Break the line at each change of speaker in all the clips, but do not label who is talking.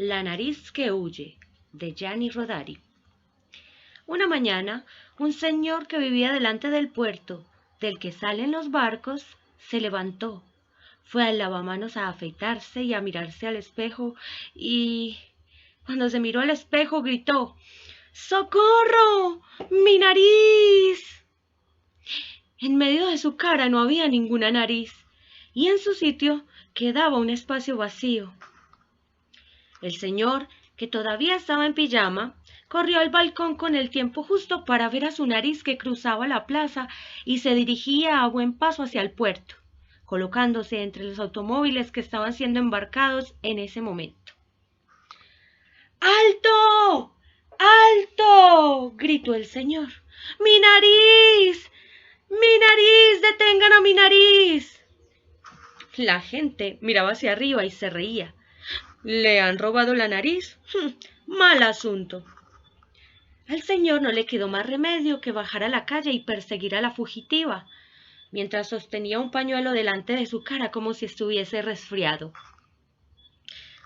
La nariz que huye, de Gianni Rodari. Una mañana, un señor que vivía delante del puerto, del que salen los barcos, se levantó, fue al lavamanos a afeitarse y a mirarse al espejo, y cuando se miró al espejo gritó: ¡Socorro! ¡Mi nariz! En medio de su cara no había ninguna nariz, y en su sitio quedaba un espacio vacío. El señor, que todavía estaba en pijama, corrió al balcón con el tiempo justo para ver a su nariz que cruzaba la plaza y se dirigía a buen paso hacia el puerto, colocándose entre los automóviles que estaban siendo embarcados en ese momento. ¡Alto! ¡Alto! Gritó el señor. ¡Mi nariz! ¡Mi nariz! ¡Detengan a mi nariz! La gente miraba hacia arriba y se reía. ¿Le han robado la nariz? Mal asunto. Al señor no le quedó más remedio que bajar a la calle y perseguir a la fugitiva, mientras sostenía un pañuelo delante de su cara como si estuviese resfriado.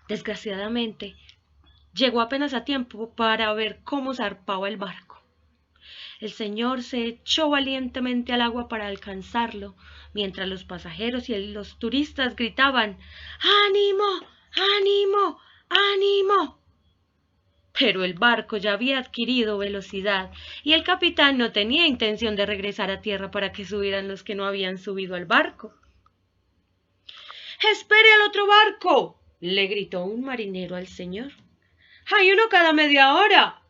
Desgraciadamente, llegó apenas a tiempo para ver cómo zarpaba el barco. El señor se echó valientemente al agua para alcanzarlo, mientras los pasajeros y los turistas gritaban: ¡Ánimo! ¡Ánimo! ¡Ánimo! Pero el barco ya había adquirido velocidad y el capitán no tenía intención de regresar a tierra para que subieran los que no habían subido al barco. ¡Espere al otro barco!, le gritó un marinero al señor. ¡Hay uno cada media hora!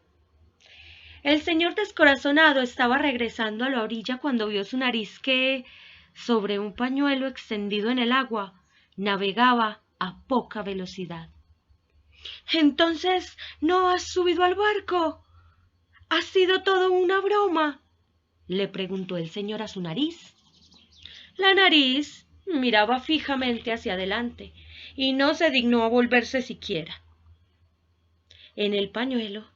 El señor descorazonado estaba regresando a la orilla cuando vio su nariz que, sobre un pañuelo extendido en el agua, navegaba a poca velocidad. —¿Entonces no has subido al barco? ¿Ha sido todo una broma? —le preguntó el señor a su nariz. La nariz miraba fijamente hacia adelante y no se dignó a volverse siquiera. En el pañuelo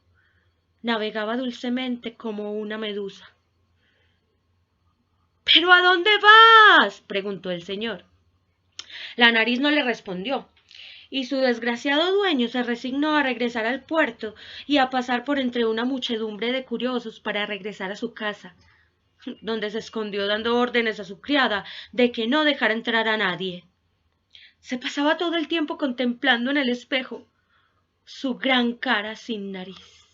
navegaba dulcemente como una medusa. —¿Pero a dónde vas? —preguntó el señor. La nariz no le respondió, y su desgraciado dueño se resignó a regresar al puerto y a pasar por entre una muchedumbre de curiosos para regresar a su casa, donde se escondió dando órdenes a su criada de que no dejara entrar a nadie. Se pasaba todo el tiempo contemplando en el espejo su gran cara sin nariz.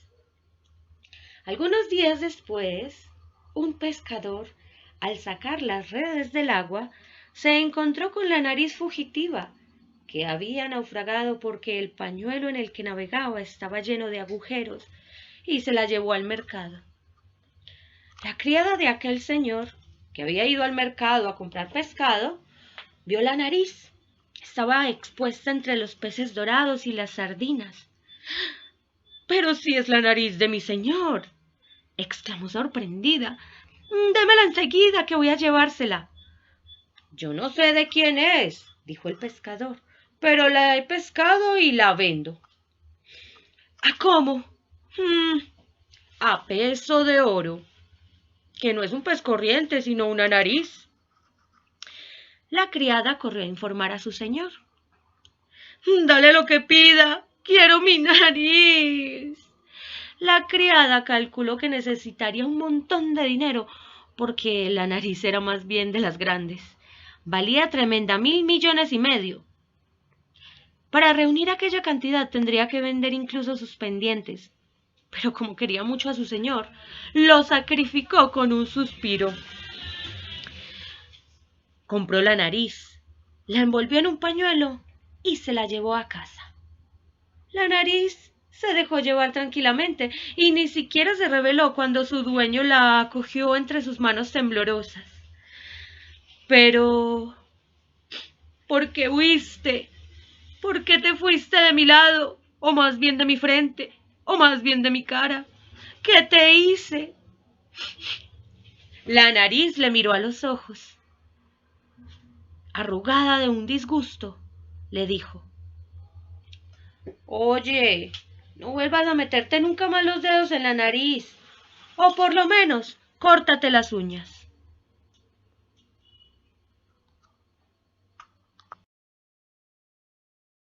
Algunos días después, un pescador, al sacar las redes del agua, se encontró con la nariz fugitiva, que había naufragado porque el pañuelo en el que navegaba estaba lleno de agujeros, y se la llevó al mercado. La criada de aquel señor, que había ido al mercado a comprar pescado, vio la nariz. Estaba expuesta entre los peces dorados y las sardinas. —¡Pero si es la nariz de mi señor! —exclamó sorprendida. —Démela enseguida, que voy a llevársela. —Yo no sé de quién es —dijo el pescador—, pero la he pescado y la vendo. —¿A cómo? A peso de oro, que no es un pez corriente, sino una nariz. La criada corrió a informar a su señor. —Dale lo que pida, quiero mi nariz. La criada calculó que necesitaría un montón de dinero, porque la nariz era más bien de las grandes. Valía tremenda 1.000 millones y medio. Para reunir aquella cantidad tendría que vender incluso sus pendientes, pero como quería mucho a su señor, lo sacrificó con un suspiro. Compró la nariz, la envolvió en un pañuelo y se la llevó a casa. La nariz se dejó llevar tranquilamente y ni siquiera se rebeló cuando su dueño la acogió entre sus manos temblorosas. Pero, ¿por qué huiste? ¿Por qué te fuiste de mi lado? O más bien de mi frente, o más bien de mi cara. ¿Qué te hice? La nariz le miró a los ojos. Arrugada de un disgusto, le dijo: Oye, no vuelvas a meterte nunca más los dedos en la nariz, o por lo menos córtate las uñas.